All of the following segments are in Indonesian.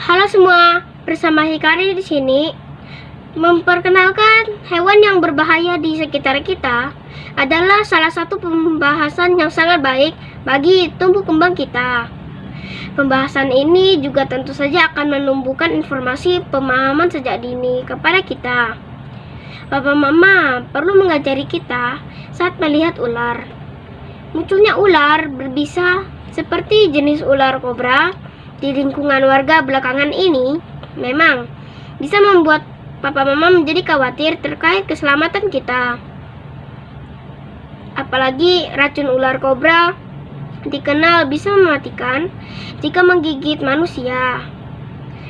Halo semua, bersama Hikari di sini. Memperkenalkan hewan yang berbahaya di sekitar kita adalah salah satu pembahasan yang sangat baik bagi tumbuh kembang kita. Pembahasan ini juga tentu saja akan menumbuhkan informasi pemahaman sejak dini kepada kita. Papa Mama perlu mengajari kita saat melihat ular. Munculnya ular berbisa seperti jenis ular kobra di lingkungan warga belakangan ini memang bisa membuat Papa Mama menjadi khawatir terkait keselamatan kita. Apalagi racun ular kobra dikenal bisa mematikan jika menggigit manusia.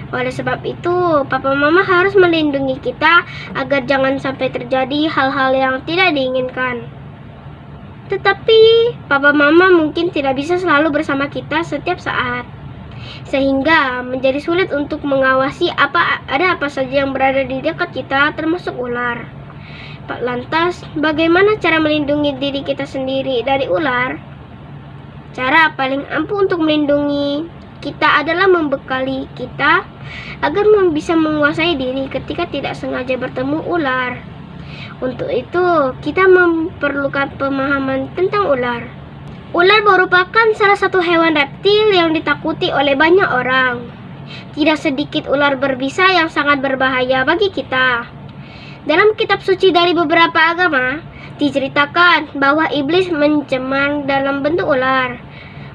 Oleh sebab itu, Papa Mama harus melindungi kita agar jangan sampai terjadi hal-hal yang tidak diinginkan. Tetapi, Papa Mama mungkin tidak bisa selalu bersama kita setiap saat, sehingga menjadi sulit untuk mengawasi ada apa saja yang berada di dekat kita, termasuk ular. Lantas, bagaimana cara melindungi diri kita sendiri dari ular? Cara paling ampuh untuk melindungi kita adalah membekali kita agar bisa menguasai diri ketika tidak sengaja bertemu ular. Untuk itu, kita memerlukan pemahaman tentang ular. Ular merupakan salah satu hewan reptil yang ditakuti oleh banyak orang. Tidak sedikit ular berbisa yang sangat berbahaya bagi kita. Dalam kitab suci dari beberapa agama, diceritakan bahwa iblis mencemang dalam bentuk ular.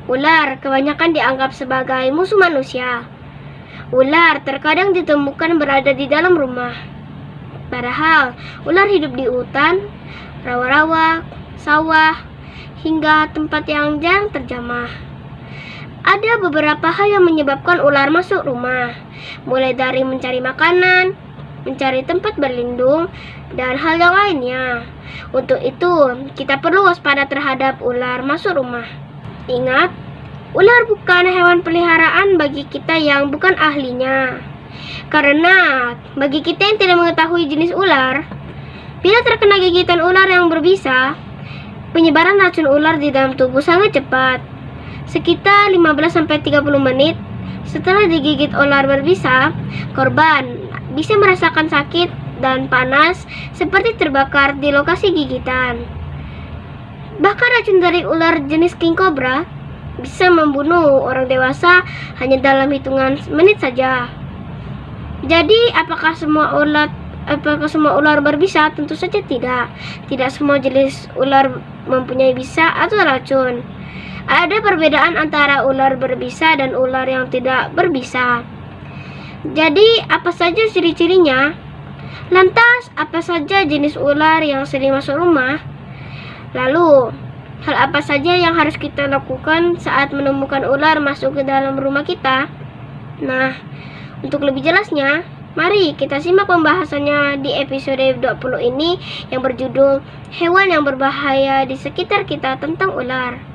Ular kebanyakan dianggap sebagai musuh manusia. Ular terkadang ditemukan berada di dalam rumah. Padahal, ular hidup di hutan, rawa-rawa, sawah, hingga tempat yang jarang terjamah. Ada beberapa hal yang menyebabkan ular masuk rumah, mulai dari mencari makanan, mencari tempat berlindung, dan hal yang lainnya. Untuk itu, kita perlu waspada terhadap ular masuk rumah. Ingat, ular bukan hewan peliharaan bagi kita yang bukan ahlinya. Karena bagi kita yang tidak mengetahui jenis ular, bila terkena gigitan ular yang berbisa, penyebaran racun ular di dalam tubuh sangat cepat. Sekitar 15-30 menit setelah digigit ular berbisa, korban bisa merasakan sakit dan panas seperti terbakar di lokasi gigitan. Bahkan racun dari ular jenis king cobra bisa membunuh orang dewasa hanya dalam hitungan menit saja. Jadi, apakah semua ular berbisa? Tentu saja tidak. Tidak semua jenis ular mempunyai bisa atau racun. Ada perbedaan antara ular berbisa dan ular yang tidak berbisa. Jadi, apa saja ciri-cirinya? Lantas, apa saja jenis ular yang sering masuk rumah? Lalu, hal apa saja yang harus kita lakukan saat menemukan ular masuk ke dalam rumah kita? Nah, untuk lebih jelasnya, mari kita simak pembahasannya di episode 20 ini yang berjudul Hewan yang Berbahaya di Sekitar Kita tentang Ular.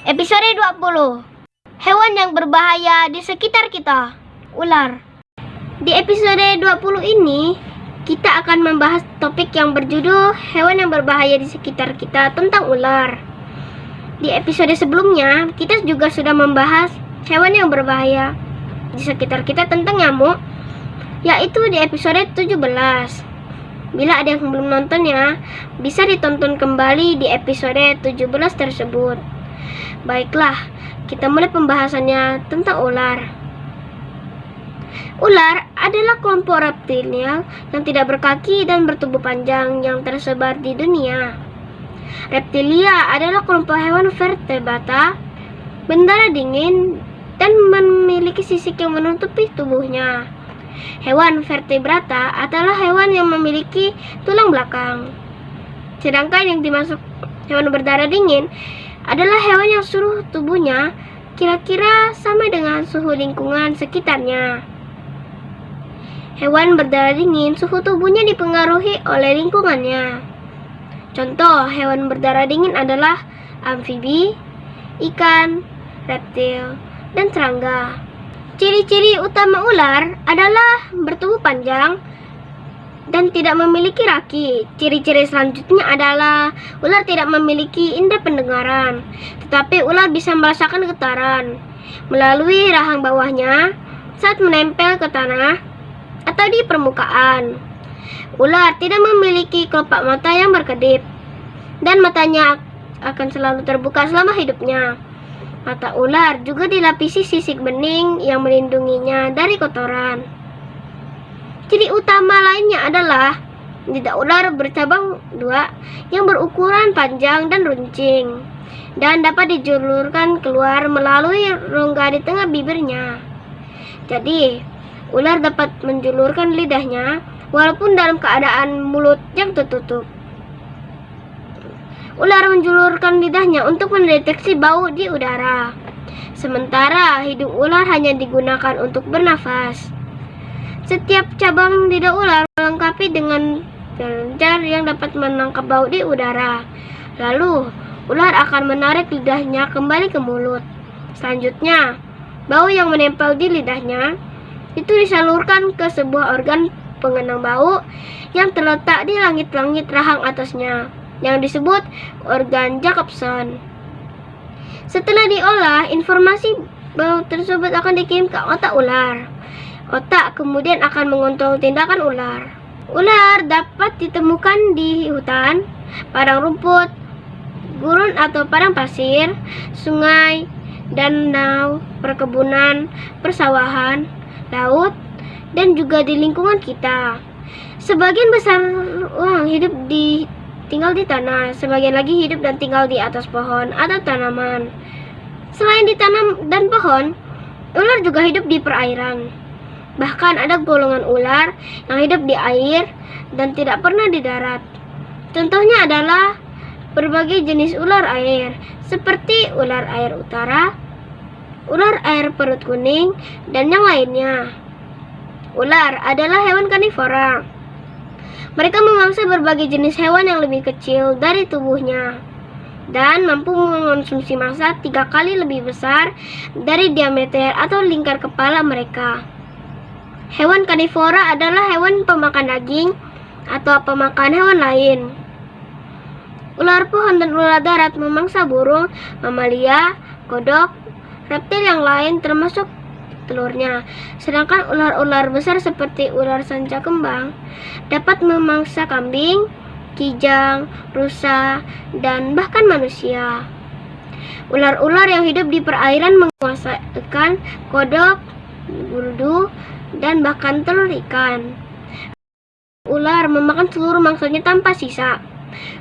Episode 20. Hewan yang berbahaya di sekitar kita. Ular. Di episode 20 ini, kita akan membahas topik yang berjudul Hewan yang berbahaya di sekitar kita tentang ular. Di episode sebelumnya, kita juga sudah membahas hewan yang berbahaya di sekitar kita tentang nyamuk, yaitu di episode 17. Bila ada yang belum nontonnya, bisa ditonton kembali di episode 17 tersebut. Baiklah, kita mulai pembahasannya tentang ular. Ular adalah kelompok reptilian yang tidak berkaki dan bertubuh panjang yang tersebar di dunia. Reptilia adalah kelompok hewan vertebrata, berdarah dingin, dan memiliki sisik yang menutupi tubuhnya. Hewan vertebrata adalah hewan yang memiliki tulang belakang. Sedangkan yang dimaksud hewan berdarah dingin adalah hewan yang suhu tubuhnya kira-kira sama dengan suhu lingkungan sekitarnya. Hewan berdarah dingin, suhu tubuhnya dipengaruhi oleh lingkungannya. Contoh hewan berdarah dingin adalah amfibi, ikan, reptil, dan serangga. Ciri-ciri utama ular adalah bertubuh panjang dan tidak memiliki raki. Ciri-ciri selanjutnya adalah ular tidak memiliki indera pendengaran, tetapi ular bisa merasakan getaran melalui rahang bawahnya saat menempel ke tanah atau di permukaan. Ular tidak memiliki kelopak mata yang berkedip, dan matanya akan selalu terbuka selama hidupnya. Mata ular juga dilapisi sisik bening yang melindunginya dari kotoran. Ciri utama lainnya adalah lidah ular bercabang dua yang berukuran panjang dan runcing, dan dapat dijulurkan keluar melalui rongga di tengah bibirnya. Jadi, ular dapat menjulurkan lidahnya walaupun dalam keadaan mulut yang tertutup. Ular menjulurkan lidahnya untuk mendeteksi bau di udara, sementara hidung ular hanya digunakan untuk bernafas. Setiap cabang lidah ular dilengkapi dengan kelenjar yang dapat menangkap bau di udara. Lalu, ular akan menarik lidahnya kembali ke mulut. Selanjutnya, bau yang menempel di lidahnya itu disalurkan ke sebuah organ pengenang bau yang terletak di langit-langit rahang atasnya, yang disebut organ Jacobson. Setelah diolah, informasi bau tersebut akan dikirim ke otak ular. Otak kemudian akan mengontrol tindakan ular. Ular dapat ditemukan di hutan, padang rumput, gurun atau padang pasir, sungai, danau, perkebunan, persawahan, laut, dan juga di lingkungan kita. Sebagian besar tinggal di tanah, sebagian lagi hidup dan tinggal di atas pohon atau tanaman. Selain di tanah dan pohon, ular juga hidup di perairan. Bahkan ada golongan ular yang hidup di air dan tidak pernah di darat. Contohnya adalah berbagai jenis ular air, seperti ular air utara, ular air perut kuning, dan yang lainnya. Ular adalah hewan karnivora. Mereka memangsa berbagai jenis hewan yang lebih kecil dari tubuhnya dan mampu mengonsumsi massa 3 kali lebih besar dari diameter atau lingkar kepala mereka. Hewan karnivora adalah hewan pemakan daging atau pemakan hewan lain. Ular pohon dan ular darat memangsa burung, mamalia, kodok, reptil yang lain termasuk telurnya. Sedangkan ular-ular besar seperti ular sanca kembang dapat memangsa kambing, kijang, rusa, dan bahkan manusia. Ular-ular yang hidup di perairan menguasai ikan, kodok, burdu, dan bahkan telur ikan. Ular memakan seluruh mangsanya tanpa sisa.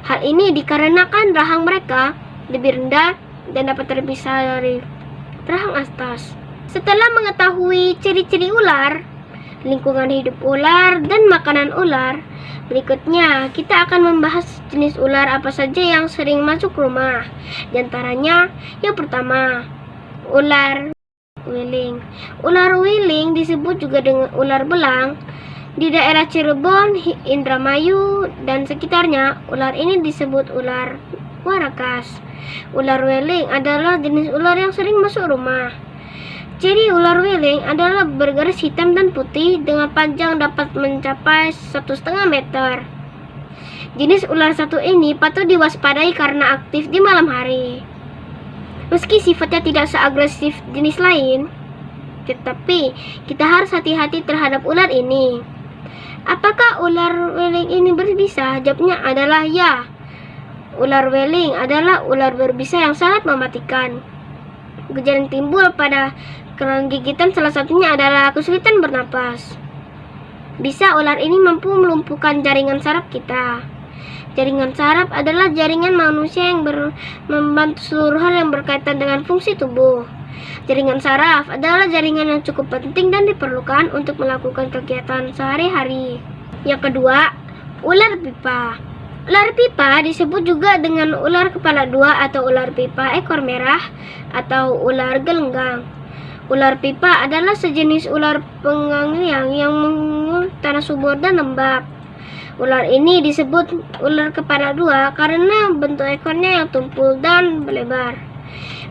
Hal ini dikarenakan rahang mereka lebih rendah dan dapat terpisah dari rahang atas. Setelah mengetahui ciri-ciri ular, lingkungan hidup ular, dan makanan ular, berikutnya kita akan membahas jenis ular apa saja yang sering masuk rumah. Di antaranya, yang pertama, ular wiling. Ular wiling disebut juga dengan ular belang. Di daerah Cirebon, Indramayu, dan sekitarnya, ular ini disebut ular warakas. Ular wiling adalah jenis ular yang sering masuk rumah. Ciri ular wiling adalah bergaris hitam dan putih dengan panjang dapat mencapai 1,5 meter. Jenis ular satu ini patut diwaspadai karena aktif di malam hari. Meski sifatnya tidak seagresif jenis lain, tetapi kita harus hati-hati terhadap ular ini. Apakah ular wiling ini berbisa? Jawabnya adalah ya. Ular wiling adalah ular berbisa yang sangat mematikan. Gejala yang timbul pada kerang gigitan salah satunya adalah kesulitan bernapas. Bisa ular ini mampu melumpuhkan jaringan saraf kita. Jaringan saraf adalah jaringan manusia yang membantu seluruh hal yang berkaitan dengan fungsi tubuh. Jaringan saraf adalah jaringan yang cukup penting dan diperlukan untuk melakukan kegiatan sehari-hari. Yang kedua, ular pipa. Ular pipa disebut juga dengan ular kepala dua atau ular pipa ekor merah atau ular gelenggang. Ular pipa adalah sejenis ular pengangliang yang menghuni tanah subur dan lembab. Ular ini disebut ular kepala dua karena bentuk ekornya yang tumpul dan berlebar,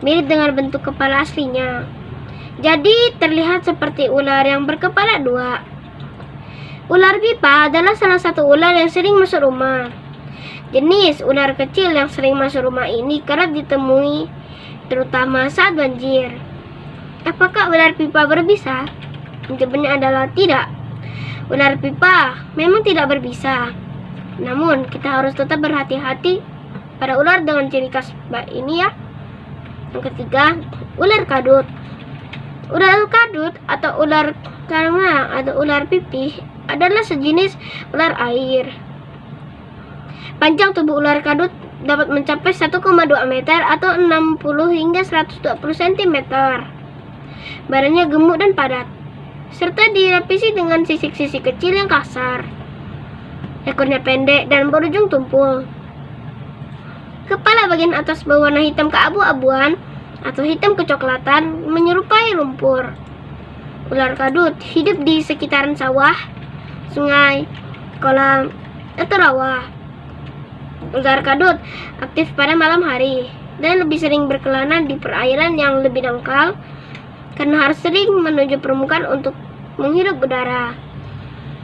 mirip dengan bentuk kepala aslinya. Jadi terlihat seperti ular yang berkepala dua. Ular pipa adalah salah satu ular yang sering masuk rumah. Jenis ular kecil yang sering masuk rumah ini kerap ditemui, terutama saat banjir. Apakah ular pipa berbisa? Jawabannya adalah tidak. Ular pipa memang tidak berbisa. Namun, kita harus tetap berhati-hati pada ular dengan ciri khas ini ya. Yang ketiga, ular kadut. Ular kadut atau ular karang atau ular pipih adalah sejenis ular air. Panjang tubuh ular kadut dapat mencapai 1,2 meter atau 60 hingga 120 cm. Badannya gemuk dan padat, serta dilapisi dengan sisik-sisik kecil yang kasar. Ekornya pendek dan berujung tumpul. Kepala bagian atas berwarna hitam keabu-abuan atau hitam kecoklatan menyerupai lumpur. Ular kadut hidup di sekitaran sawah, sungai, kolam, atau rawa. Ular kadut aktif pada malam hari dan lebih sering berkelana di perairan yang lebih dangkal karena harus sering menuju permukaan untuk menghirup udara.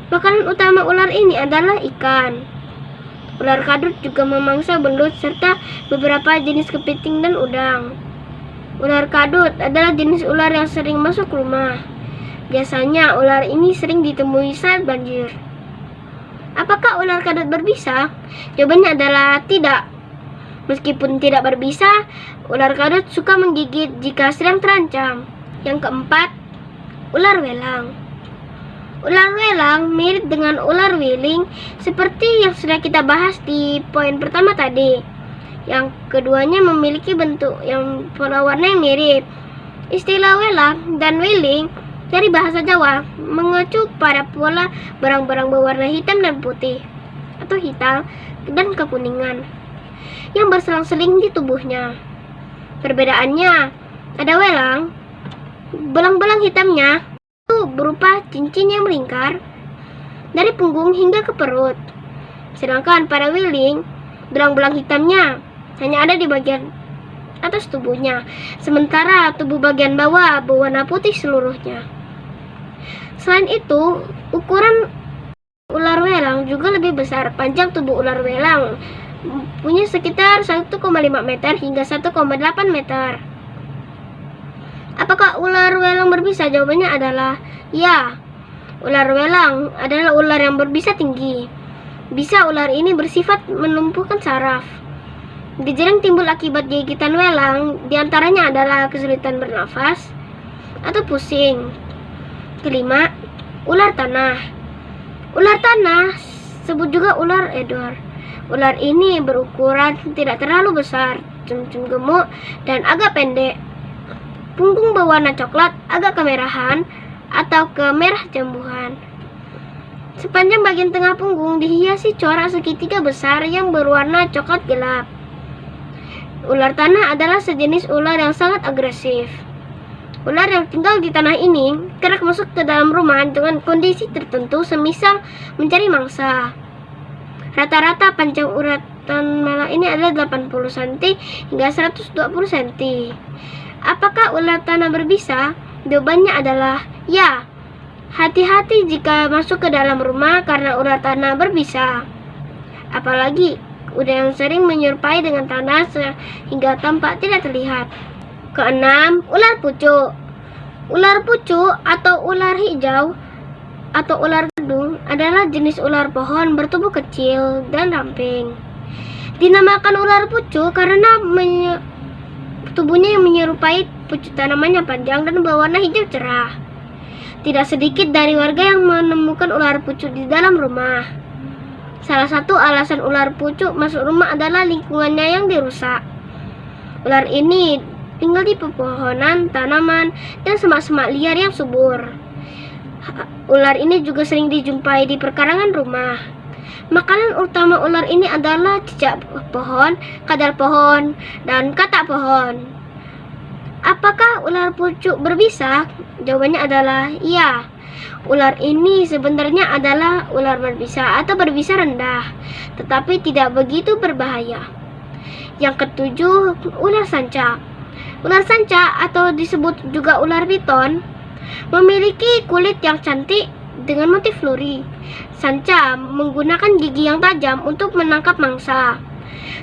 Makanan utama ular ini adalah ikan. Ular kadut juga memangsa belut serta beberapa jenis kepiting dan udang. Ular kadut adalah jenis ular yang sering masuk rumah. Biasanya ular ini sering ditemui saat banjir. Apakah ular kadut berbisa? Jawabannya adalah tidak. Meskipun tidak berbisa, ular kadut suka menggigit jika sedang terancam. Yang keempat, ular welang. Ular welang mirip dengan ular wiling seperti yang sudah kita bahas di poin pertama tadi. Yang keduanya memiliki bentuk yang pola warna yang mirip. Istilah welang dan wiling dari bahasa Jawa mengacu pada pola barang-barang berwarna hitam dan putih atau hitam dan kekuningan yang berselang-seling di tubuhnya. Perbedaannya, ada welang, belang-belang hitamnya itu berupa cincin yang melingkar dari punggung hingga ke perut. Sedangkan pada wiling, belang-belang hitamnya hanya ada di bagian atas tubuhnya, sementara tubuh bagian bawah berwarna putih seluruhnya. Selain itu, ukuran ular welang juga lebih besar. Panjang tubuh ular welang punya sekitar 1,5 meter hingga 1,8 meter. Apakah ular welang berbisa? Jawabannya adalah ya. Ular welang adalah ular yang berbisa tinggi. Bisa ular ini bersifat menumpukan saraf. Gejala yang timbul akibat gigitan welang diantaranya adalah kesulitan bernafas atau pusing. Kelima, ular tanah. Ular tanah sebut juga ular edor. Ular ini berukuran tidak terlalu besar, cum-cum gemuk dan agak pendek. Punggung berwarna coklat agak kemerahan atau kemerah jambuan. Sepanjang bagian tengah punggung dihiasi corak segitiga besar yang berwarna coklat gelap. Ular tanah adalah sejenis ular yang sangat agresif. Ular yang tinggal di tanah ini kerap masuk ke dalam rumah dengan kondisi tertentu, semisal mencari mangsa. Rata-rata panjang urutan malah ini adalah 80 cm hingga 120 cm. Apakah ular tanah berbisa? Jawabannya adalah ya. Hati-hati jika masuk ke dalam rumah karena ular tanah berbisa. Apalagi udah yang sering menyerupai dengan tanah sehingga tampak tidak terlihat. Keenam, ular pucuk. Ular pucuk atau ular hijau atau ular gedung adalah jenis ular pohon bertubuh kecil dan ramping. Dinamakan ular pucuk karena tubuhnya yang menyerupai pucuk tanaman yang panjang dan berwarna hijau cerah. Tidak sedikit dari warga yang menemukan ular pucuk di dalam rumah. Salah satu alasan ular pucuk masuk rumah adalah lingkungannya yang dirusak. Ular ini tinggal di pepohonan, tanaman, dan semak-semak liar yang subur. Ular ini juga sering dijumpai di perkarangan rumah. Makanan utama ular ini adalah cicak pohon, kadal pohon, dan katak pohon. Apakah ular pucuk berbisa? Jawabannya adalah iya. Ular ini sebenarnya adalah ular berbisa atau berbisa rendah, tetapi tidak begitu berbahaya. Yang ketujuh, ular sanca. Ular sanca atau disebut juga ular piton memiliki kulit yang cantik dengan motif luri. Sanca menggunakan gigi yang tajam untuk menangkap mangsa.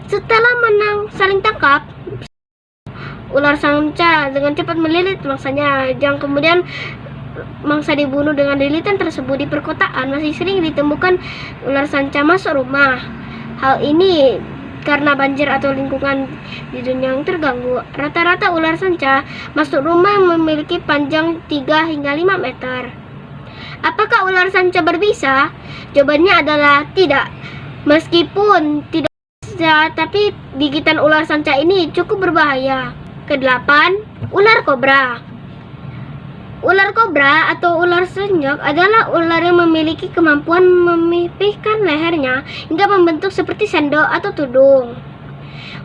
Setelah saling tangkap, ular sanca dengan cepat melilit mangsanya, yang kemudian mangsa dibunuh dengan lilitan tersebut. Di perkotaan masih sering ditemukan ular sanca masuk rumah. Hal ini karena banjir atau lingkungan di dunia yang terganggu. Rata-rata ular sanca masuk rumah yang memiliki panjang 3 hingga 5 meter. Apakah ular sanca berbisa? Jawabannya adalah tidak. Meskipun tidak bisa, tapi gigitan ular sanca ini cukup berbahaya. Kedelapan, ular kobra. Ular kobra atau ular senjak adalah ular yang memiliki kemampuan memipihkan lehernya hingga membentuk seperti sendok atau tudung.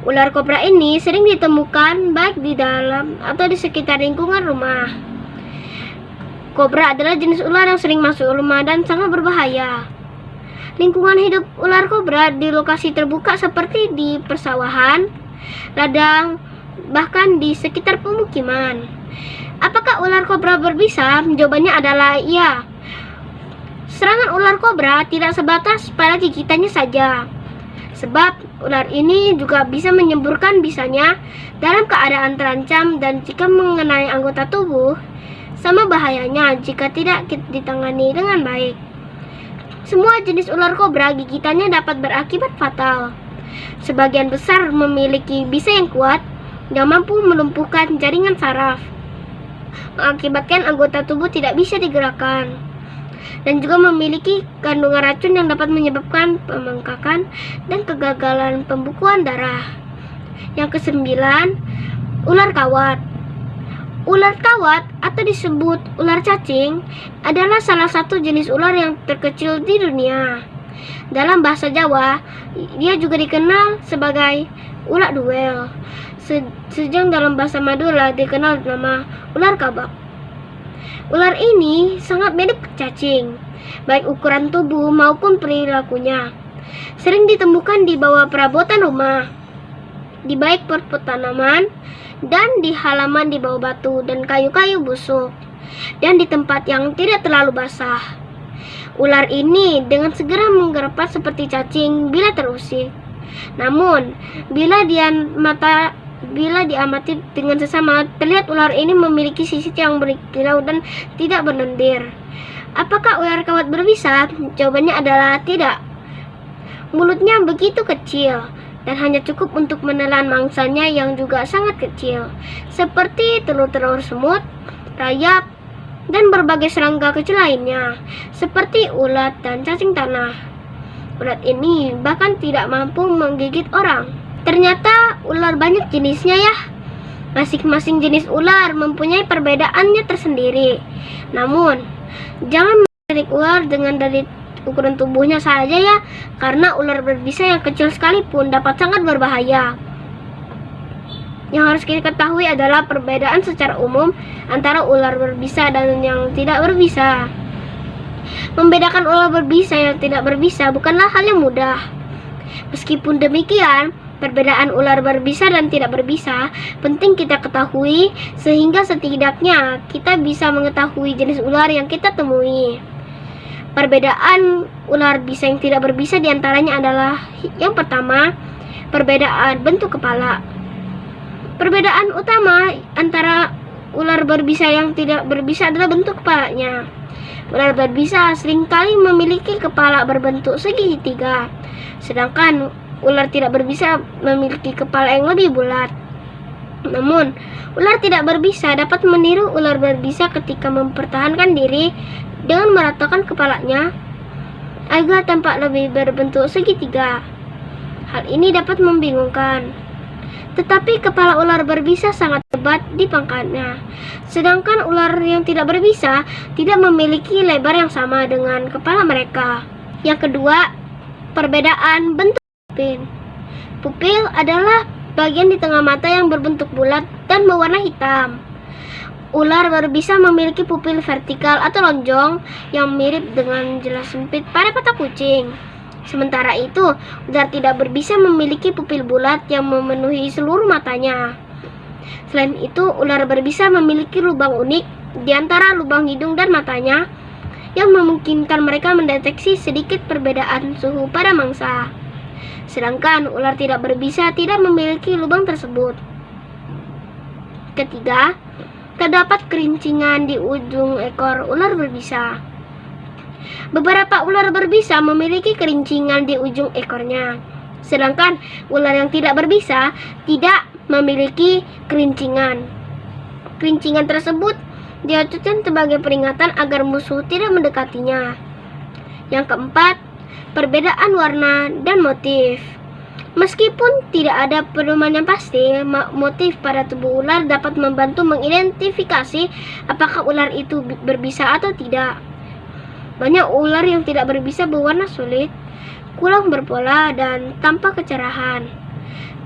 Ular kobra ini sering ditemukan baik di dalam atau di sekitar lingkungan rumah. Kobra adalah jenis ular yang sering masuk rumah dan sangat berbahaya. Lingkungan hidup ular kobra di lokasi terbuka seperti di persawahan, ladang, bahkan di sekitar pemukiman. Apakah ular kobra berbisa? Jawabannya adalah iya. Serangan ular kobra tidak sebatas pada gigitannya saja, sebab ular ini juga bisa menyemburkan bisanya dalam keadaan terancam, dan jika mengenai anggota tubuh, sama bahayanya jika tidak ditangani dengan baik. Semua jenis ular kobra gigitannya dapat berakibat fatal. Sebagian besar memiliki bisa yang kuat yang mampu melumpuhkan jaringan saraf, mengakibatkan anggota tubuh tidak bisa digerakkan, dan juga memiliki kandungan racun yang dapat menyebabkan pembengkakan dan kegagalan pembukuan darah. Yang kesembilan, ular kawat. Ular kawat atau disebut ular cacing adalah salah satu jenis ular yang terkecil di dunia. Dalam bahasa Jawa, dia juga dikenal sebagai ular duel. Sejak dalam bahasa Madura dikenal nama ular kabak. Ular ini sangat mirip cacing, baik ukuran tubuh maupun perilakunya. Sering ditemukan di bawah perabotan rumah, di baik pot tanaman, dan di halaman di bawah batu dan kayu-kayu busuk, dan di tempat yang tidak terlalu basah. Ular ini dengan segera menggerepat seperti cacing bila terusik. Namun, bila diamati dengan sesama, terlihat ular ini memiliki sisik yang berkilau dan tidak berlendir. Apakah ular kawat berbisa? Jawabannya adalah tidak. Mulutnya begitu kecil dan hanya cukup untuk menelan mangsanya yang juga sangat kecil, seperti telur-telur semut, rayap, dan berbagai serangga kecil lainnya, seperti ulat dan cacing tanah. Ulat ini bahkan tidak mampu menggigit orang. Ternyata ular banyak jenisnya ya. Masing-masing jenis ular mempunyai perbedaannya tersendiri. Namun, jangan menarik ular dari ukuran tubuhnya saja ya, karena ular berbisa yang kecil sekalipun dapat sangat berbahaya. Yang harus kita ketahui adalah perbedaan secara umum antara ular berbisa dan yang tidak berbisa. Membedakan ular berbisa yang tidak berbisa bukanlah hal yang mudah. Meskipun demikian, perbedaan ular berbisa dan tidak berbisa penting kita ketahui, sehingga setidaknya kita bisa mengetahui jenis ular yang kita temui. Perbedaan ular bisa yang tidak berbisa diantaranya adalah: yang pertama, perbedaan bentuk kepala. Perbedaan utama antara ular berbisa yang tidak berbisa adalah bentuk kepalanya. Ular berbisa seringkali memiliki kepala berbentuk segitiga, sedangkan ular tidak berbisa memiliki kepala yang lebih bulat. Namun, ular tidak berbisa dapat meniru ular berbisa ketika mempertahankan diri dengan meratakan kepalanya agar tampak lebih berbentuk segitiga. Hal ini dapat membingungkan. Tetapi kepala ular berbisa sangat lebat di pangkatnya, sedangkan ular yang tidak berbisa tidak memiliki lebar yang sama dengan kepala mereka. Yang kedua, perbedaan bentuk pupil. Pupil adalah bagian di tengah mata yang berbentuk bulat dan berwarna hitam. Ular berbisa memiliki pupil vertikal atau lonjong yang mirip dengan jelas sempit pada mata kucing. Sementara itu, ular tidak berbisa memiliki pupil bulat yang memenuhi seluruh matanya. Selain itu, ular berbisa memiliki lubang unik di antara lubang hidung dan matanya yang memungkinkan mereka mendeteksi sedikit perbedaan suhu pada mangsa. Sedangkan ular tidak berbisa tidak memiliki lubang tersebut. Ketiga, terdapat kerincingan di ujung ekor ular berbisa. Beberapa ular berbisa memiliki kerincingan di ujung ekornya, sedangkan ular yang tidak berbisa tidak memiliki kerincingan. Kerincingan tersebut diaturkan sebagai peringatan agar musuh tidak mendekatinya. Yang keempat, perbedaan warna dan motif. Meskipun tidak ada pedoman yang pasti, motif pada tubuh ular dapat membantu mengidentifikasi apakah ular itu berbisa atau tidak. Banyak ular yang tidak berbisa berwarna sulit, kurang berpola, dan tanpa kecerahan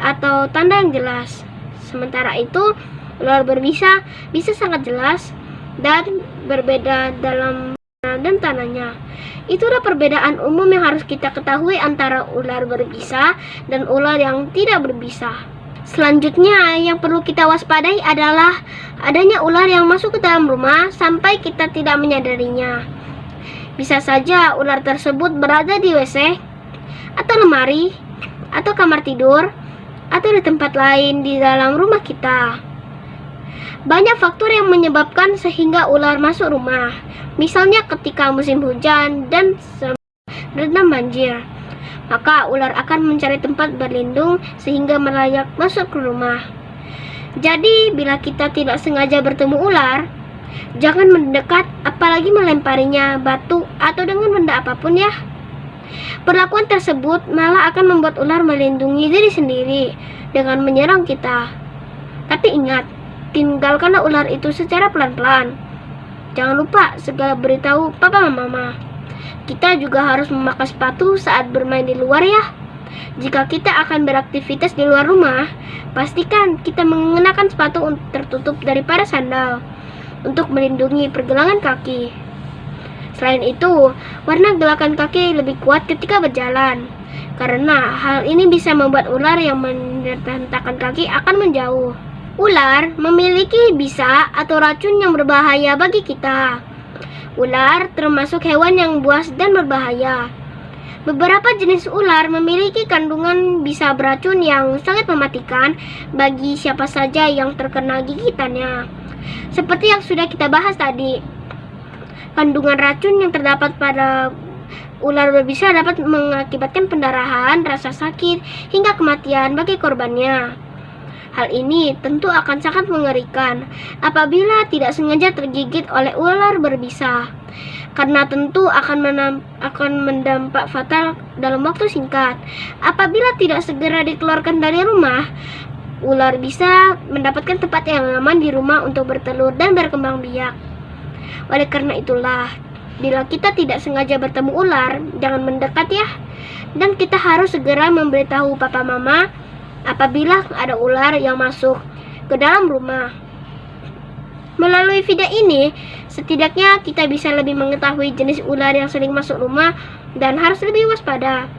atau tanda yang jelas. Sementara itu, ular berbisa bisa sangat jelas dan berbeda dalam dan tandanya. Itulah perbedaan umum yang harus kita ketahui antara ular berbisa dan ular yang tidak berbisa. Selanjutnya yang perlu kita waspadai adalah adanya ular yang masuk ke dalam rumah sampai kita tidak menyadarinya. Bisa saja ular tersebut berada di WC, atau lemari, atau kamar tidur, atau di tempat lain di dalam rumah kita. Banyak faktor yang menyebabkan sehingga ular masuk rumah. Misalnya ketika musim hujan dan rendam banjir, maka ular akan mencari tempat berlindung sehingga melayang masuk ke rumah. Jadi bila kita tidak sengaja bertemu ular, jangan mendekat, apalagi melemparinya batu atau dengan benda apapun ya. Perlakuan tersebut malah akan membuat ular melindungi diri sendiri dengan menyerang kita. Tapi ingat, tinggalkanlah ular itu secara pelan-pelan. Jangan lupa segera beritahu papa dan mama. Kita juga harus memakai sepatu saat bermain di luar ya. Jika kita akan beraktivitas di luar rumah, pastikan kita mengenakan sepatu tertutup daripada sandal untuk melindungi pergelangan kaki. Selain itu, warna gelakan kaki lebih kuat ketika berjalan, karena hal ini bisa membuat ular yang menertahan kaki akan menjauh. Ular memiliki bisa atau racun yang berbahaya bagi kita. Ular termasuk hewan yang buas dan berbahaya. Beberapa jenis ular memiliki kandungan bisa beracun yang sangat mematikan bagi siapa saja yang terkena gigitannya. Seperti yang sudah kita bahas tadi, kandungan racun yang terdapat pada ular berbisa dapat mengakibatkan pendarahan, rasa sakit, hingga kematian bagi korbannya. Hal ini tentu akan sangat mengerikan apabila tidak sengaja tergigit oleh ular berbisa, karena tentu akan mendampak fatal dalam waktu singkat. Apabila tidak segera dikeluarkan dari rumah, ular bisa mendapatkan tempat yang aman di rumah untuk bertelur dan berkembang biak. Oleh karena itulah, bila kita tidak sengaja bertemu ular, jangan mendekat ya. Dan kita harus segera memberitahu papa mama apabila ada ular yang masuk ke dalam rumah. Melalui video ini, setidaknya kita bisa lebih mengetahui jenis ular yang sering masuk rumah dan harus lebih waspada.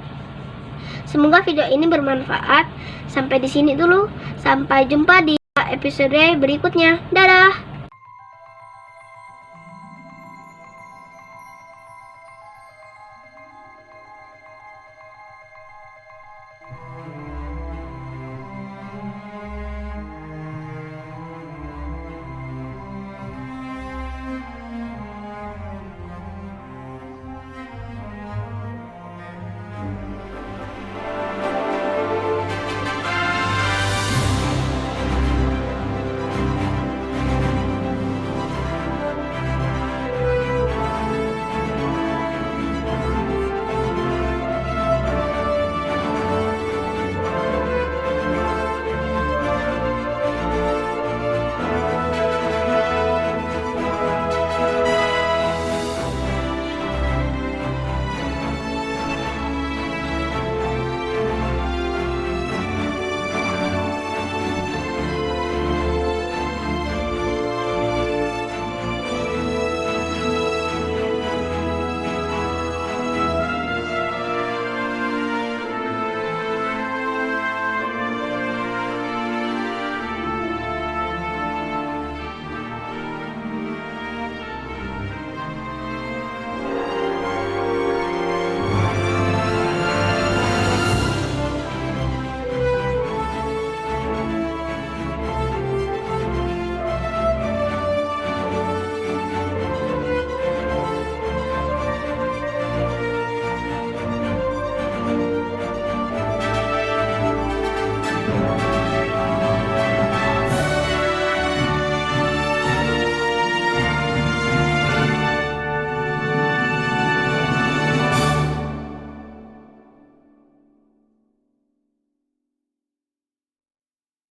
Semoga video ini bermanfaat. Sampai di sini dulu. Sampai jumpa di episode berikutnya. Dadah.